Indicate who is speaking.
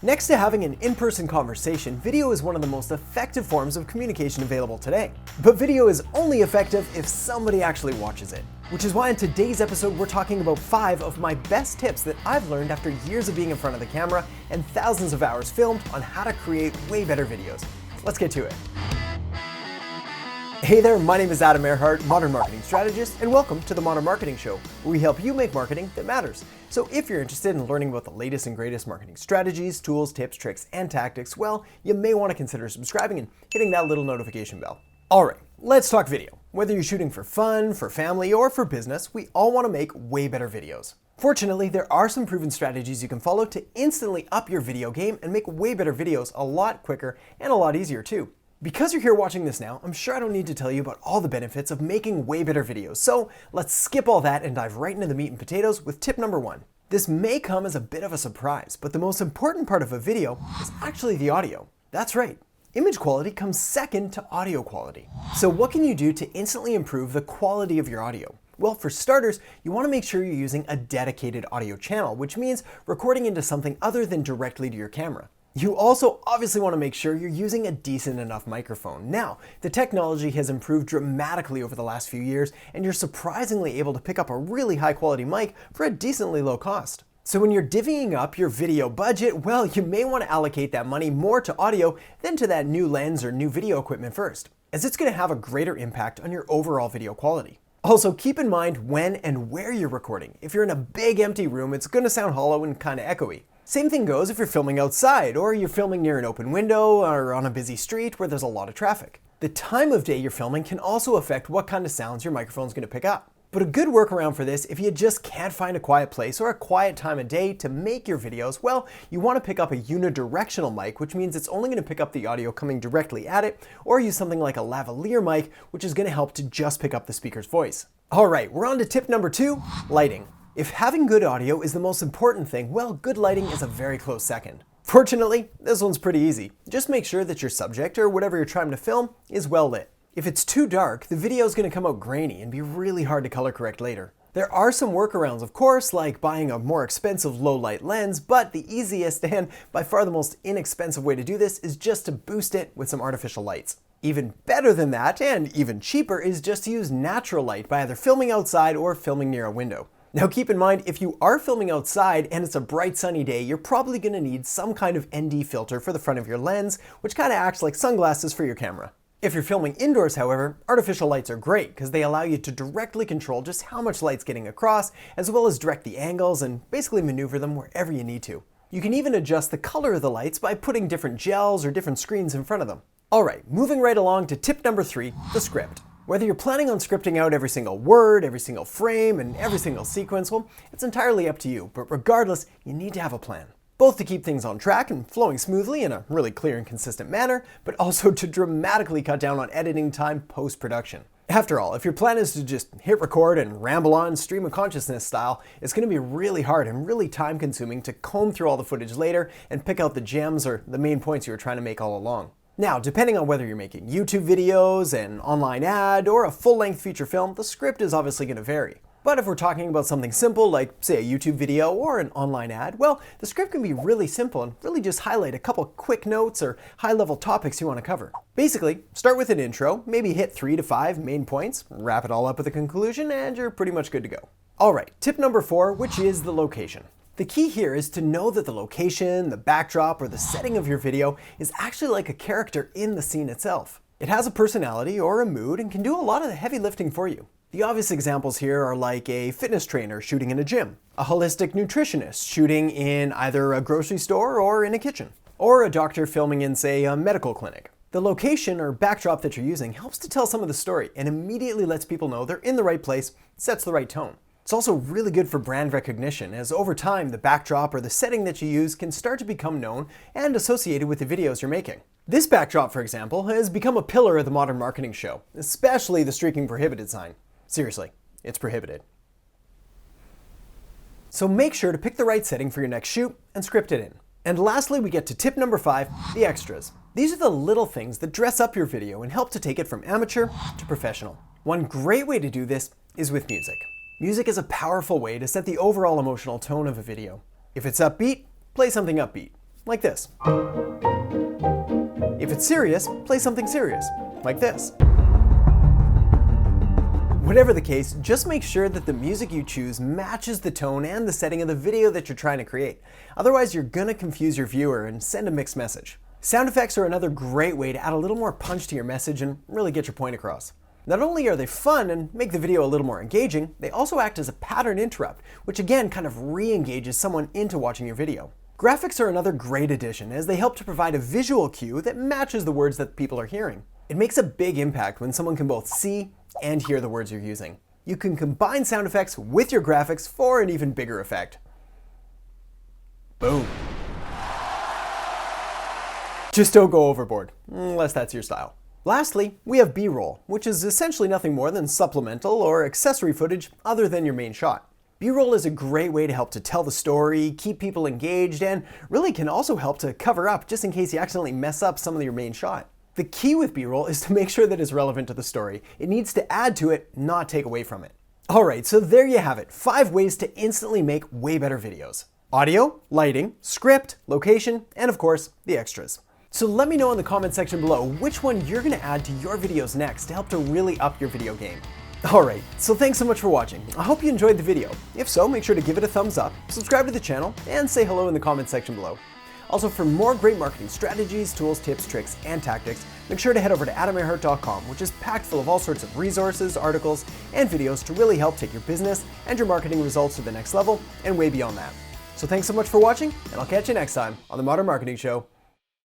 Speaker 1: Next to having an in-person conversation, video is one of the most effective forms of communication available today. But video is only effective if somebody actually watches it. Which is why in today's episode, we're talking about 5 of my best tips that I've learned after years of being in front of the camera and thousands of hours filmed on how to create way better videos. Let's get to it. Hey there, my name is Adam Erhart, Modern Marketing Strategist, and welcome to the Modern Marketing Show, where we help you make marketing that matters. So if you're interested in learning about the latest and greatest marketing strategies, tools, tips, tricks, and tactics, well, you may want to consider subscribing and hitting that little notification bell. All right, let's talk video. Whether you're shooting for fun, for family, or for business, we all want to make way better videos. Fortunately, there are some proven strategies you can follow to instantly up your video game and make way better videos a lot quicker and a lot easier too. Because you're here watching this now, I'm sure I don't need to tell you about all the benefits of making way better videos. So let's skip all that and dive right into the meat and potatoes with tip number 1. This may come as a bit of a surprise, but the most important part of a video is actually the audio. That's right. Image quality comes second to audio quality. So what can you do to instantly improve the quality of your audio? Well, for starters, you want to make sure you're using a dedicated audio channel, which means recording into something other than directly to your camera. You also obviously want to make sure you're using a decent enough microphone. Now, the technology has improved dramatically over the last few years, and you're surprisingly able to pick up a really high quality mic for a decently low cost. So when you're divvying up your video budget, well, you may want to allocate that money more to audio than to that new lens or new video equipment first, as it's going to have a greater impact on your overall video quality. Also, keep in mind when and where you're recording. If you're in a big empty room, it's going to sound hollow and kind of echoey. Same thing goes if you're filming outside, or you're filming near an open window, or on a busy street where there's a lot of traffic. The time of day you're filming can also affect what kind of sounds your microphone's going to pick up. But a good workaround for this, if you just can't find a quiet place or a quiet time of day to make your videos, well, you want to pick up a unidirectional mic, which means it's only going to pick up the audio coming directly at it, or use something like a lavalier mic, which is going to help to just pick up the speaker's voice. All right, we're on to tip number 2, lighting. If having good audio is the most important thing, well, good lighting is a very close second. Fortunately, this one's pretty easy. Just make sure that your subject, or whatever you're trying to film, is well lit. If it's too dark, the video is going to come out grainy and be really hard to color correct later. There are some workarounds, of course, like buying a more expensive low light lens, but the easiest and by far the most inexpensive way to do this is just to boost it with some artificial lights. Even better than that, and even cheaper, is just to use natural light by either filming outside or filming near a window. Now keep in mind, if you are filming outside and it's a bright sunny day, you're probably going to need some kind of ND filter for the front of your lens, which kind of acts like sunglasses for your camera. If you're filming indoors, however, artificial lights are great because they allow you to directly control just how much light's getting across, as well as direct the angles and basically maneuver them wherever you need to. You can even adjust the color of the lights by putting different gels or different screens in front of them. Alright, moving right along to tip number 3, the script. Whether you're planning on scripting out every single word, every single frame, and every single sequence, well, it's entirely up to you, but regardless, you need to have a plan. Both to keep things on track and flowing smoothly in a really clear and consistent manner, but also to dramatically cut down on editing time post-production. After all, if your plan is to just hit record and ramble on stream of consciousness style, it's going to be really hard and really time consuming to comb through all the footage later and pick out the gems or the main points you were trying to make all along. Now, depending on whether you're making YouTube videos, an online ad, or a full-length feature film, the script is obviously going to vary. But if we're talking about something simple like, say, a YouTube video or an online ad, well, the script can be really simple and really just highlight a couple quick notes or high-level topics you want to cover. Basically, start with an intro, maybe hit 3 to 5 main points, wrap it all up with a conclusion, and you're pretty much good to go. Alright, tip number 4, which is the location. The key here is to know that the location, the backdrop, or the setting of your video is actually like a character in the scene itself. It has a personality or a mood and can do a lot of the heavy lifting for you. The obvious examples here are like a fitness trainer shooting in a gym, a holistic nutritionist shooting in either a grocery store or in a kitchen, or a doctor filming in, say, a medical clinic. The location or backdrop that you're using helps to tell some of the story and immediately lets people know they're in the right place, sets the right tone. It's also really good for brand recognition, as over time the backdrop or the setting that you use can start to become known and associated with the videos you're making. This backdrop, for example, has become a pillar of the Modern Marketing Show, especially the streaking prohibited sign. Seriously, it's prohibited. So make sure to pick the right setting for your next shoot and script it in. And lastly, we get to tip number 5, the extras. These are the little things that dress up your video and help to take it from amateur to professional. One great way to do this is with music. Music is a powerful way to set the overall emotional tone of a video. If it's upbeat, play something upbeat. like this. If it's serious, play something serious, like this. Whatever the case, just make sure that the music you choose matches the tone and the setting of the video that you're trying to create. Otherwise, you're gonna confuse your viewer and send a mixed message. Sound effects are another great way to add a little more punch to your message and really get your point across. Not only are they fun and make the video a little more engaging, they also act as a pattern interrupt, which again kind of re-engages someone into watching your video. Graphics are another great addition as they help to provide a visual cue that matches the words that people are hearing. It makes a big impact when someone can both see and hear the words you're using. You can combine sound effects with your graphics for an even bigger effect. Boom. Just don't go overboard, unless that's your style. Lastly, we have B-roll, which is essentially nothing more than supplemental or accessory footage other than your main shot. B-roll is a great way to help to tell the story, keep people engaged, and really can also help to cover up just in case you accidentally mess up some of your main shot. The key with B-roll is to make sure that it's relevant to the story. It needs to add to it, not take away from it. Alright, so there you have it, 5 ways to instantly make way better videos. Audio, lighting, script, location, and of course, the extras. So let me know in the comment section below which one you're gonna add to your videos next to help to really up your video game. Alright, so thanks so much for watching. I hope you enjoyed the video. If so, make sure to give it a thumbs up, subscribe to the channel, and say hello in the comment section below. Also, for more great marketing strategies, tools, tips, tricks, and tactics, make sure to head over to AdamErhart.com, which is packed full of all sorts of resources, articles, and videos to really help take your business and your marketing results to the next level and way beyond that. So thanks so much for watching, and I'll catch you next time on The Modern Marketing Show.